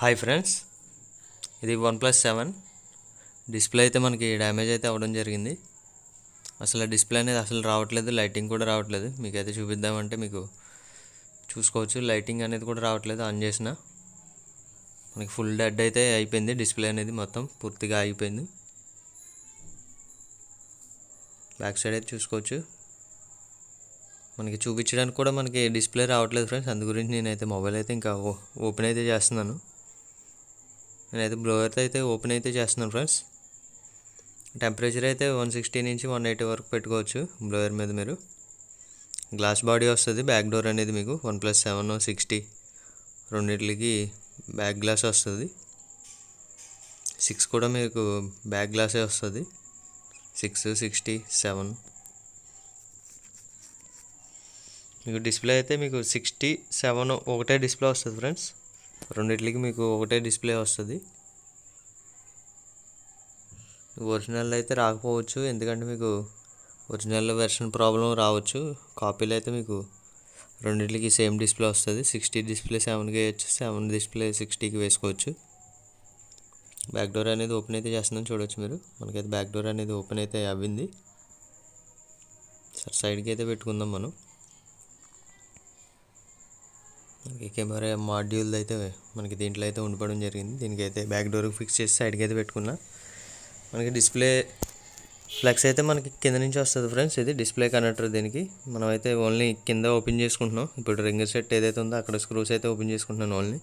Hi friends, ఇది OnePlus 7 display అయితే మనకి డ్యామేజ్ అయితే అవ్వడం జరిగింది. అసలు డిస్ప్లే అనేది అసలు రావట్లేదు, లైటింగ్ కూడా రావట్లేదు. మీకైతే చూపిద్దామంటే మీకు చూసుకోవచ్చు, లైటింగ్ అనేది కూడా రావట్లేదు. ఆన్ చేసిన మనకి ఫుల్ డెడ్ అయితే అయిపోయింది. డిస్ప్లే అనేది మొత్తం పూర్తిగా ఆగిపోయింది. బ్యాక్ సైడ్ అయితే చూసుకోవచ్చు. మనకి చూపించడానికి కూడా మనకి డిస్ప్లే రావట్లేదు ఫ్రెండ్స్. అందు గురించి నేనైతే మొబైల్ అయితే ఇంకా ఓపెన్ అయితే చేస్తున్నాను. నేనైతే బ్లోవర్తో అయితే ఓపెన్ అయితే చేస్తున్నాను ఫ్రెండ్స్. టెంపరేచర్ అయితే 160 నుంచి 180 వరకు పెట్టుకోవచ్చు. బ్లోవర్ మీద మీరు గ్లాస్ బాడీ వస్తుంది. బ్యాక్ డోర్ అనేది మీకు OnePlus 7 60 రెండింటికి బ్యాక్ గ్లాస్ వస్తుంది. 6 కూడా మీకు బ్యాక్ గ్లాసే వస్తుంది. 6, 60, 7 మీకు డిస్ప్లే అయితే మీకు 67 ఒకటే డిస్ప్లే వస్తుంది ఫ్రెండ్స్. రెండింటికి మీకు ఒకటే డిస్ప్లే వస్తుంది. ఒరిజినల్ అయితే రాకపోవచ్చు, ఎందుకంటే మీకు ఒరిజినల్ వెర్షన్ ప్రాబ్లం రావచ్చు. కాపీలు అయితే మీకు రెండింటికి సేమ్ డిస్ప్లే వస్తుంది. 60 డిస్ప్లే 7కి వేయచ్చు, 7 డిస్ప్లే 60కి వేసుకోవచ్చు. బ్యాక్ డోర్ అనేది ఓపెన్ అయితే చేస్తుందని చూడవచ్చు మీరు. మనకైతే బ్యాక్ డోర్ అనేది ఓపెన్ అయితే అవ్వింది. సరే, సైడ్కి అయితే పెట్టుకుందాం మనం. మనకి కెమెరా మాడ్యూల్ అయితే మనకి దీంట్లో అయితే ఉండిపోవడం జరిగింది. దీనికైతే బ్యాక్ డోర్కి ఫిక్స్ చేసి సైడ్కి అయితే పెట్టుకున్నా. మనకి డిస్ప్లే ఫ్లెక్స్ అయితే మనకి కింద నుంచి వస్తుంది ఫ్రెండ్స్. ఇది డిస్ప్లే కనెక్టర్. దీనికి మనం అయితే ఓన్లీ కింద ఓపెన్ చేసుకుంటున్నాం. ఇప్పుడు రింగర్ సెట్ ఏదైతే ఉందో అక్కడ స్క్రూస్ అయితే ఓపెన్ చేసుకుంటున్నాను ఓన్లీ.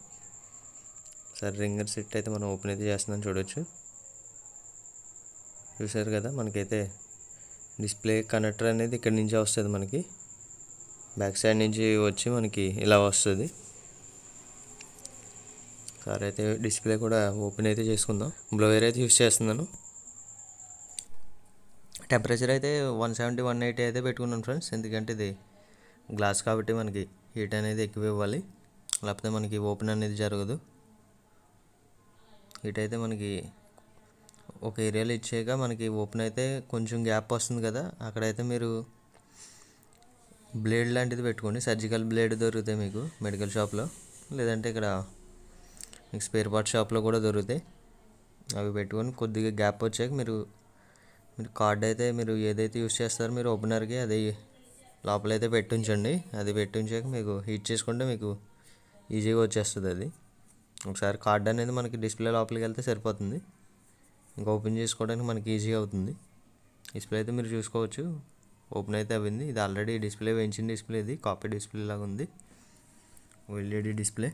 సరే, రింగర్ సెట్ అయితే మనం ఓపెన్ అయితే చేస్తున్నాం చూడవచ్చు. చూసారు కదా, మనకైతే డిస్ప్లే కనెక్టర్ అనేది ఇక్కడ నుంచి వస్తుంది. మనకి బ్యాక్ సైడ్ నుంచి వచ్చి మనకి ఇలా వస్తుంది. సరే, అయితే డిస్ప్లే కూడా ఓపెన్ అయితే చేసుకుందాం. బ్లోయర్ అయితే యూస్ చేస్తున్నాను. టెంపరేచర్ అయితే 170, 180 అయితే పెట్టుకున్నాను ఫ్రెండ్స్. ఎందుకంటే ఇది గ్లాస్ కాబట్టి మనకి హీట్ అనేది ఎక్కువ ఇవ్వాలి, లేకపోతే మనకి ఓపెన్ అనేది జరగదు. హీట్ అయితే మనకి ఒక ఏరియాలో ఇచ్చాక మనకి ఓపెన్ అయితే కొంచెం గ్యాప్ వస్తుంది కదా, అక్కడైతే మీరు బ్లేడ్ లాంటిది పెట్టుకోండి. సర్జికల్ బ్లేడ్ దొరుకుతాయి మీకు మెడికల్ షాప్లో, లేదంటే ఇక్కడ మీకు స్పేర్ పార్ట్ షాప్లో కూడా దొరుకుతాయి. అవి పెట్టుకొని కొద్దిగా గ్యాప్ వచ్చాక మీరు కార్డ్ అయితే మీరు ఏదైతే యూస్ చేస్తారో మీరు ఓపెనర్కి అది లోపలైతే పెట్టించండి. అది పెట్టించాక మీకు హీట్ చేసుకుంటే మీకు ఈజీగా వచ్చేస్తుంది. అది ఒకసారి కార్డ్ అనేది మనకి డిస్ప్లే లోపలికి వెళ్తే సరిపోతుంది. ఇంకా ఓపెన్ చేసుకోవడానికి మనకి ఈజీగా అవుతుంది. డిస్ప్లే అయితే మీరు చూసుకోవచ్చు, ఓపెన్ అయితే అవ్వింది. ఇది ఆల్రెడీ డిస్ప్లే వేయించిన డిస్ప్లే, ఇది కాపీ డిస్ప్లే లాగా ఉంది, ఎల్ఈడి డిస్ప్లే.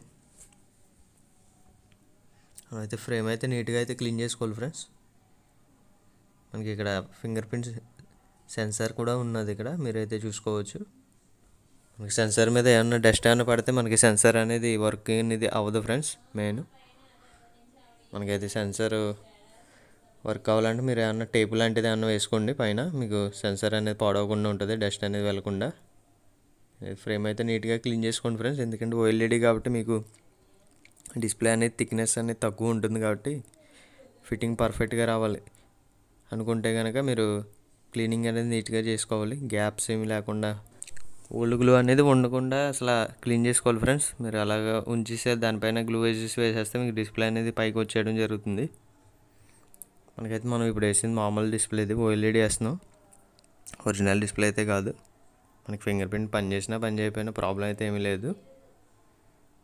అయితే ఫ్రేమ్ అయితే నీట్గా అయితే క్లీన్ చేసుకోవాలి ఫ్రెండ్స్. మనకి ఇక్కడ ఫింగర్ ప్రింట్ సెన్సార్ కూడా ఉన్నది. ఇక్కడ మీరైతే చూసుకోవచ్చు. మనకి సెన్సార్ మీద ఏమన్నా డస్ట్ ఏమైనా పడితే మనకి సెన్సార్ అనేది వర్క్ అనేది అవ్వదు ఫ్రెండ్స్. మనకైతే సెన్సార్ వర్క్ అవ్వాలంటే మీరు ఏమన్నా టేపు లాంటిది ఏమన్నా వేసుకోండి పైన, మీకు సెన్సార్ అనేది పాడవకుండా ఉంటుంది, డస్ట్ అనేది వెళ్ళకుండా. ఫ్రేమ్ అయితే నీట్గా క్లీన్ చేసుకోండి ఫ్రెండ్స్. ఎందుకంటే ఓఎల్ఈడి కాబట్టి మీకు డిస్ప్లే అనేది థిక్నెస్ అనేది తక్కువ ఉంటుంది కాబట్టి ఫిట్టింగ్ పర్ఫెక్ట్గా రావాలి అనుకుంటే కనుక మీరు క్లీనింగ్ అనేది నీట్గా చేసుకోవాలి. గ్యాప్స్ ఏమి లేకుండా, ఓల్డ్ గ్లూ అనేది ఉండకుండా అసలు క్లీన్ చేసుకోవాలి ఫ్రెండ్స్. మీరు అలాగా ఉంచేసే దానిపైన గ్లూ వేసేస్తే మీకు డిస్ప్లే అనేది పైకి వచ్చేయడం జరుగుతుంది. మనకైతే మనం ఇప్పుడు వేసింది మామూలు డిస్ప్లే, ఇది ఓఎల్ఈడి వేస్తున్నాం, ఒరిజినల్ డిస్ప్లే అయితే కాదు. మనకి ఫింగర్ ప్రింట్ పని చేసినా పని చేయకపోయినా ప్రాబ్లం అయితే ఏమీ లేదు.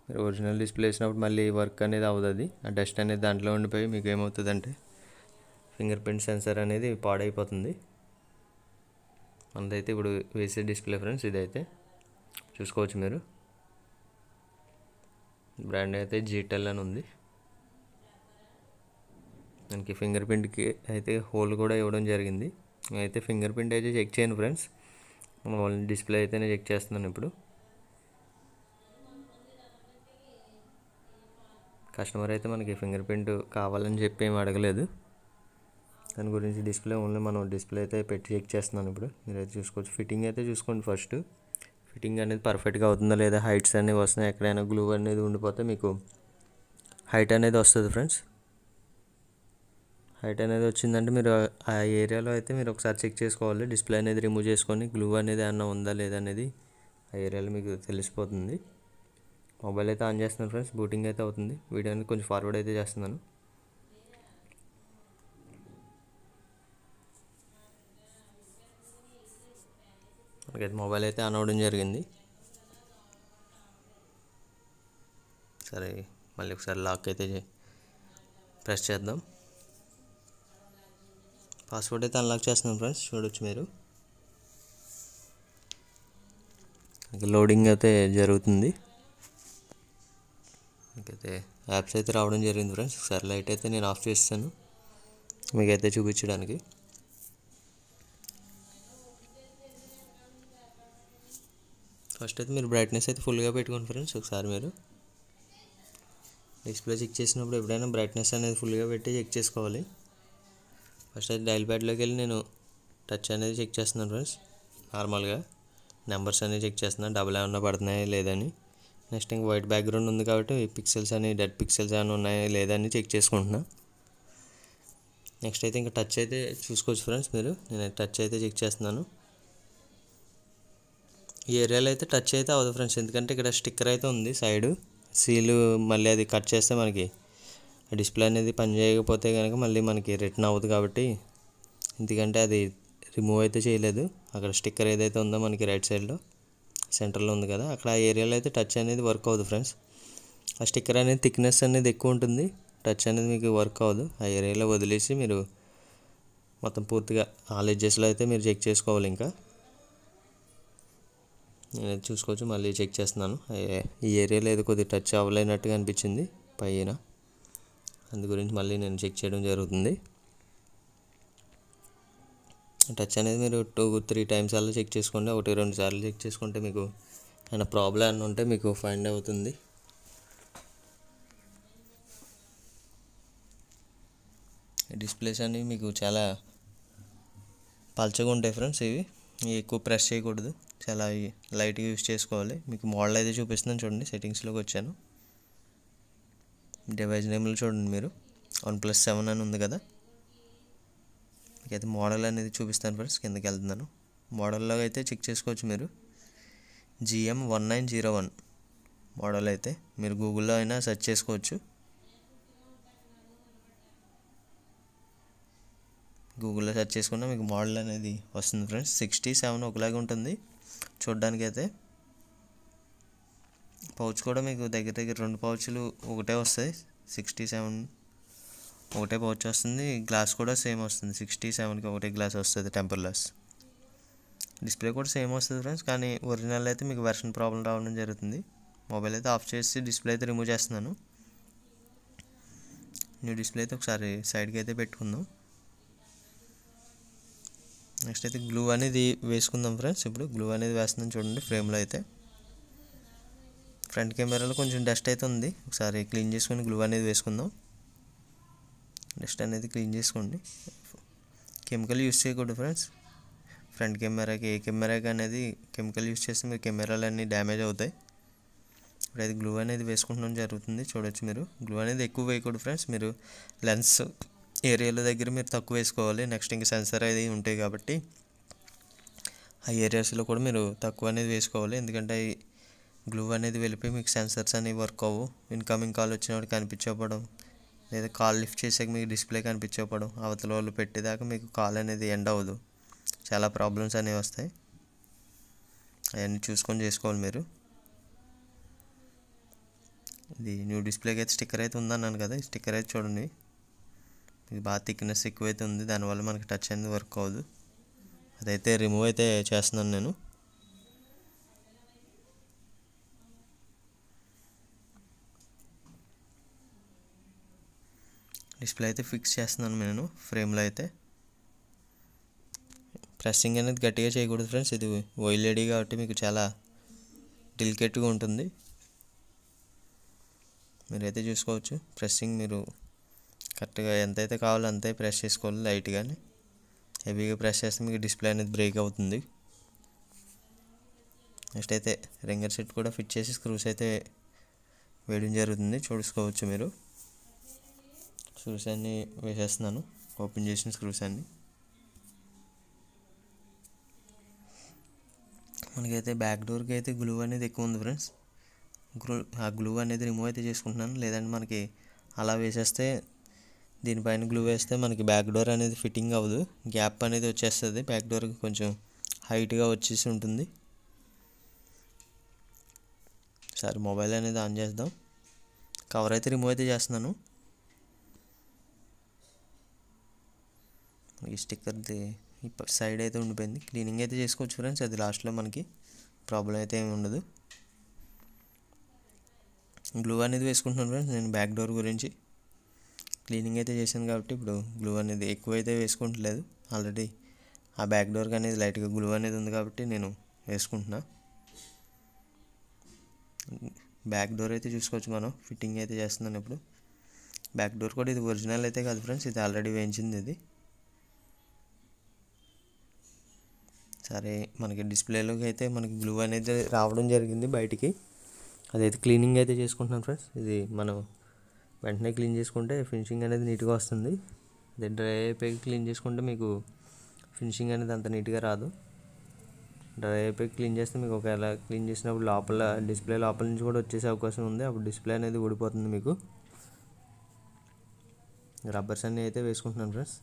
మీరు ఒరిజినల్ డిస్ప్లే వేసినప్పుడు మళ్ళీ వర్క్ అనేది అవుతుంది. ఆ డస్ట్ అనేది దాంట్లో ఉండిపోయి మీకు ఏమవుతుందంటే ఫింగర్ ప్రింట్ సెన్సార్ అనేది పాడైపోతుంది. మనదైతే ఇప్పుడు వేసే డిస్ప్లే ఫ్రెండ్స్, ఇదైతే చూసుకోవచ్చు మీరు. బ్రాండ్ అయితే జీటెల్ అని ఉంది. దానికి ఫింగర్ ప్రింట్కి అయితే హోల్ కూడా ఇవ్వడం జరిగింది. నేనైతే ఫింగర్ ప్రింట్ అయితే చెక్ చేయను ఫ్రెండ్స్, మనం ఓన్లీ డిస్ప్లే అయితేనే చెక్ చేస్తున్నాను. ఇప్పుడు కస్టమర్ అయితే మనకి ఫింగర్ ప్రింట్ కావాలని చెప్పి ఏమి అడగలేదు. దాని గురించి డిస్ప్లే ఓన్లీ మనం డిస్ప్లే అయితే పెట్టి చెక్ చేస్తున్నాను. ఇప్పుడు మీరైతే చూసుకోవచ్చు. ఫిట్టింగ్ అయితే చూసుకోండి ఫస్ట్, ఫిట్టింగ్ అనేది పర్ఫెక్ట్గా అవుతుందా లేదా, హైట్స్ అనేవి వస్తున్నాయి, ఎక్కడైనా గ్లూ అనేది ఉండిపోతే మీకు హైట్ అనేది వస్తుంది ఫ్రెండ్స్. హైట్ అనేది వచ్చిందంటే మీరు ఆ ఏరియాలో అయితే మీరు ఒకసారి చెక్ చేసుకోవాలి. డిస్ప్లే అనేది రిమూవ్ చేసుకొని గ్లూ అనేది ఏమన్నా ఉందా లేదా అనేది ఆ ఏరియాలో మీకు తెలిసిపోతుంది. మొబైల్ అయితే ఆన్ చేస్తున్నాను ఫ్రెండ్స్, బూటింగ్ అయితే అవుతుంది. వీడియోని కొంచెం ఫార్వర్డ్ అయితే చేస్తున్నాను. మనకైతే మొబైల్ అయితే ఆన్ అవ్వడం జరిగింది. సరే, మళ్ళీ ఒకసారి లాక్ అయితే ప్రెస్ చేద్దాం. పాస్వర్డ్ అయితే అన్లాక్ చేస్తున్నాను ఫ్రెండ్స్, చూడొచ్చు మీరు. లోడింగ్ అయితే జరుగుతుంది. మీకైతే యాప్స్ అయితే రావడం జరిగింది ఫ్రెండ్స్. ఒకసారి లైట్ అయితే నేను ఆఫ్ చేస్తాను మీకైతే చూపించడానికి. ఫస్ట్ అయితే మీరు బ్రైట్నెస్ అయితే ఫుల్గా పెట్టుకోండి ఫ్రెండ్స్. ఒకసారి మీరు డిస్ప్లే చెక్ చేసినప్పుడు ఎప్పుడైనా బ్రైట్నెస్ అనేది ఫుల్గా పెట్టి చెక్ చేసుకోవాలి. ఫస్ట్ అయితే డైల్ ప్యాడ్లోకి వెళ్ళి నేను టచ్ అనేది చెక్ చేస్తున్నాను ఫ్రెండ్స్. నార్మల్గా నెంబర్స్ అనేది చెక్ చేస్తున్నాను, డబుల్ ఏమన్నా పడుతున్నాయా లేదని. నెక్స్ట్ ఇంక వైట్ బ్యాక్గ్రౌండ్ ఉంది కాబట్టి పిక్సెల్స్ అని డెడ్ పిక్సెల్స్ ఏమైనా ఉన్నాయా లేదని చెక్ చేసుకుంటున్నా. నెక్స్ట్ అయితే ఇంకా టచ్ అయితే చూసుకోవచ్చు ఫ్రెండ్స్ మీరు. నేను టచ్ అయితే చెక్ చేస్తున్నాను. ఈ ఏరియాలో అయితే టచ్ అయితే అవ్వదు ఫ్రెండ్స్, ఎందుకంటే ఇక్కడ స్టిక్కర్ అయితే ఉంది సైడు సీలు. మళ్ళీ అది కట్ చేస్తే మనకి డిస్ప్లే అనేది పని చేయకపోతే కనుక మళ్ళీ మనకి రిటర్న్ అవ్వదు కాబట్టి, ఎందుకంటే అది రిమూవ్ అయితే చేయలేదు. అక్కడ స్టిక్కర్ ఏదైతే ఉందో మనకి రైట్ సైడ్లో సెంటర్లో ఉంది కదా, అక్కడ ఆ ఏరియాలో అయితే టచ్ అనేది వర్క్ అవ్వదు ఫ్రెండ్స్. ఆ స్టిక్కర్ అనేది థిక్నెస్ అనేది ఎక్కువ ఉంటుంది, టచ్ అనేది మీకు వర్క్ అవ్వదు. ఆ ఏరియాలో వదిలేసి మీరు మొత్తం పూర్తిగా ఆల్ ఎడ్జెస్లో అయితే మీరు చెక్ చేసుకోవాలి. ఇంకా నేను చూసుకోవచ్చు, మళ్ళీ చెక్ చేస్తున్నాను. ఈ ఏరియాలో ఏదో కొద్దిగా టచ్ అవ్వలేనట్టుగా అనిపించింది పైన, అందు గురించి మళ్ళీ నేను చెక్ చేయడం జరుగుతుంది. టచ్ అనేది మీరు 2-3 టైమ్స్ అలా చెక్ చేసుకోండి. 1-2 సార్లు చెక్ చేసుకుంటే మీకు ఏమైనా ప్రాబ్లం అని ఉంటే మీకు ఫైండ్ అవుతుంది. డిస్ప్లేస్ అనేవి మీకు చాలా పల్చగా ఉంటాయి ఫ్రెండ్స్. ఇవి ఎక్కువ ప్రెస్ చేయకూడదు, చాలా లైట్గా యూస్ చేసుకోవాలి. మీకు మోడల్ అయితే చూపిస్తున్నాను చూడండి. సెట్టింగ్స్లోకి వచ్చాను, డివైస్ నేమ్లో చూడండి మీరు. OnePlus 7 అని ఉంది కదా, మీకైతే మోడల్ అనేది చూపిస్తాను ఫ్రెండ్స్. కిందకి వెళ్తున్నాను. మోడల్లో అయితే చెక్ చేసుకోవచ్చు మీరు. GM1901 మోడల్ అయితే మీరు గూగుల్లో అయినా సెర్చ్ చేసుకోవచ్చు. గూగుల్లో సెర్చ్ చేసుకున్నా మీకు మోడల్ అనేది వస్తుంది ఫ్రెండ్స్. 67 ఒకలాగే ఉంటుంది చూడడానికి అయితే. పౌచ్ కూడా మీకు దగ్గర దగ్గర 2 పౌచ్లు ఒకటే వస్తాయి. 67 ఒకటే పౌచ్ వస్తుంది. గ్లాస్ కూడా సేమ్ వస్తుంది. 67కి ఒకటే గ్లాస్ వస్తుంది, టెంపర్ గ్లాస్. డిస్ప్లే కూడా సేమ్ వస్తుంది ఫ్రెండ్స్, కానీ ఒరిజినల్ అయితే మీకు వెర్షన్ ప్రాబ్లం రావడం జరుగుతుంది. మొబైల్ అయితే ఆఫ్ చేసి డిస్ప్లే అయితే రిమూవ్ చేస్తున్నాను. న్యూ డిస్ప్లే అయితే ఒకసారి సైడ్కి అయితే పెట్టుకుందాం. నెక్స్ట్ అయితే గ్లూ అనేది వేసుకుందాం ఫ్రెండ్స్. ఇప్పుడు గ్లూ అనేది వేస్తున్నాం చూడండి ఫ్రేమ్లో అయితే. ఫ్రంట్ కెమెరాలో కొంచెం డస్ట్ అయితే ఉంది, ఒకసారి క్లీన్ చేసుకొని గ్లూ అనేది వేసుకుందాం. డస్ట్ అనేది క్లీన్ చేసుకోండి. కెమికల్ యూస్ చేయకూడదు ఫ్రెండ్స్. ఫ్రంట్ కెమెరాకి ఏ కెమెరాకి అనేది కెమికల్ యూస్ చేస్తే మీ కెమెరాలు అన్నీ డ్యామేజ్ అవుతాయి. ఇప్పుడైతే గ్లూ అనేది వేసుకుంటడం జరుగుతుంది, చూడొచ్చు మీరు. గ్లూ అనేది ఎక్కువ వేయకూడదు ఫ్రెండ్స్, మీరు లెన్స్ ఏరియాల దగ్గర మీరు తక్కువ వేసుకోవాలి. నెక్స్ట్ ఇంకా సెన్సర్ అది ఉంటాయి కాబట్టి ఆ ఏరియాస్లో కూడా మీరు తక్కువ అనేది వేసుకోవాలి. ఎందుకంటే గ్లూ అనేది వెళ్ళిపోయి మీకు సెన్సర్స్ అనేవి వర్క్ అవ్వవు. ఇన్కమింగ్ కాల్ వచ్చినప్పుడు కనిపించకపోవడం, లేదా కాల్ లిఫ్ట్ చేసాక మీకు డిస్ప్లే కనిపించకపోవడం, అవతల వాళ్ళు పెట్టేదాకా మీకు కాల్ అనేది ఎండ్ అవ్వదు. చాలా ప్రాబ్లమ్స్ అనేవి వస్తాయి. అవన్నీ చూసుకొని చేసుకోవాలి మీరు. ఇది న్యూ డిస్ప్లేకి అయితే స్టిక్కర్ అయితే ఉందన్నాను కదా, ఈ స్టిక్కర్ అయితే చూడండి. ఇది బాగా థిక్నెస్ ఎక్కువైతే ఉంది, దానివల్ల మనకి టచ్ అనేది వర్క్ అవ్వదు. అదైతే రిమూవ్ అయితే చేస్తున్నాను నేను. డిస్ప్లే అయితే ఫిక్స్ చేస్తున్నాను నేను ఫ్రేమ్లో అయితే. ప్రెస్సింగ్ అనేది గట్టిగా చేయకూడదు ఫ్రెండ్స్, ఇది ఓఎల్ఈడి కాబట్టి మీకు చాలా డెలికేట్గా ఉంటుంది. మీరైతే చూసుకోవచ్చు. ప్రెస్సింగ్ మీరు కరెక్ట్గా ఎంతైతే కావాలో అంతే ప్రెస్ చేసుకోవాలి, లైట్గానే. హెవీగా ప్రెస్ చేస్తే మీకు డిస్ప్లే అనేది బ్రేక్ అవుతుంది. నెక్స్ట్ అయితే రింగర్ సెట్ కూడా ఫిట్ చేసి స్క్రూస్ అయితే వేయడం జరుగుతుంది, చూసుకోవచ్చు మీరు. స్క్రూస్ అన్నీ వేసేస్తున్నాను, ఓపెన్ చేసిన స్క్రూస్ అన్నీ. మనకైతే బ్యాక్ డోర్కి అయితే గ్లూ అనేది ఎక్కువ ఉంది ఫ్రెండ్స్. ఆ గ్లూ అనేది రిమూవ్ అయితే చేసుకుంటున్నాను. లేదంటే మనకి అలా వేసేస్తే దీనిపైన గ్లూ వేస్తే మనకి బ్యాక్ డోర్ అనేది ఫిట్టింగ్ అవ్వదు, గ్యాప్ అనేది వచ్చేస్తుంది, బ్యాక్ డోర్కి కొంచెం హైట్గా వచ్చేసి ఉంటుంది. సరే మొబైల్ అనేది ఆన్ చేద్దాం. కవర్ అయితే రిమూవ్ అయితే చేస్తున్నాను. ఈ స్టిక్కర్ది ఈ సైడ్ అయితే ఉండిపోయింది, క్లీనింగ్ అయితే చేసుకోవచ్చు ఫ్రెండ్స్. అది లాస్ట్లో మనకి ప్రాబ్లం అయితే ఏమి ఉండదు. గ్లూ అనేది వేసుకుంటున్నాను ఫ్రెండ్స్. నేను బ్యాక్ డోర్ గురించి క్లీనింగ్ అయితే చేశాను కాబట్టి ఇప్పుడు గ్లూ అనేది ఎక్కువ అయితే వేసుకుంటలేదు. ఆల్రెడీ ఆ బ్యాక్ డోర్కి అనేది లైట్గా గ్లూ అనేది ఉంది కాబట్టి నేను వేసుకుంటున్నా. బ్యాక్ డోర్ అయితే చూసుకోవచ్చు మనం ఫిట్టింగ్ అయితే చేస్తున్నాను ఇప్పుడు. బ్యాక్ డోర్ కూడా ఇది ఒరిజినల్ అయితే కాదు ఫ్రెండ్స్, ఇది ఆల్రెడీ వేయించింది ఇది. సరే మనకి డిస్ప్లేలోకి అయితే మనకి గ్లూ అనేది రావడం జరిగింది బయటికి. అదైతే క్లీనింగ్ అయితే చేసుకుంటున్నాను ఫ్రెండ్స్. ఇది మనం వెంటనే క్లీన్ చేసుకుంటే ఫినిషింగ్ అనేది నీట్గా వస్తుంది. అది డ్రై అయిపోయి క్లీన్ చేసుకుంటే మీకు ఫినిషింగ్ అనేది అంత నీట్గా రాదు. డ్రై అయిపోయి క్లీన్ చేస్తే మీకు ఒకవేళ క్లీన్ చేసినప్పుడు లోపల డిస్ప్లే లోపల నుంచి కూడా వచ్చేసే అవకాశం ఉంది. అప్పుడు డిస్ప్లే అనేది ఊడిపోతుంది మీకు. రబ్బర్స్ అన్నీ అయితే వేసుకుంటున్నాను ఫ్రెండ్స్.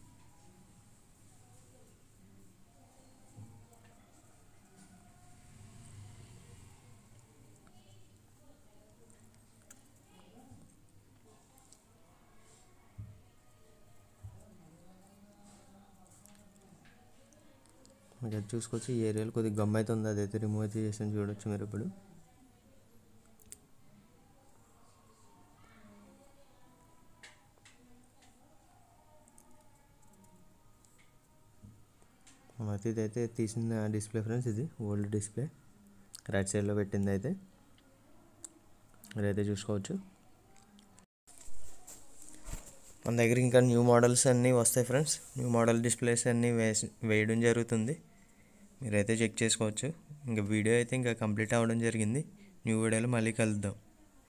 మీకు అది చూసుకోవచ్చు, ఈ ఏరియాలో కొద్దిగా గమ్ అయితే ఉంది, అదైతే రిమూవ్ అయితే చేసాను చూడొచ్చు మీరు ఇప్పుడు. అయితే ఇదైతే తీసిన డిస్ప్లే ఫ్రెండ్స్, ఇది ఓల్డ్ డిస్ప్లే రైట్ సైడ్లో పెట్టింది అయితే మీరైతే చూసుకోవచ్చు. మన దగ్గర ఇంకా న్యూ మోడల్స్ అన్నీ వస్తాయి ఫ్రెండ్స్. న్యూ మోడల్ డిస్ప్లేస్ అన్నీ వేయడం జరుగుతుంది, మీరైతే చెక్ చేసుకోవచ్చు. ఇంకా వీడియో అయితే ఇంకా కంప్లీట్ అవ్వడం జరిగింది. న్యూ వీడియోలో మళ్ళీ కలుద్దాం.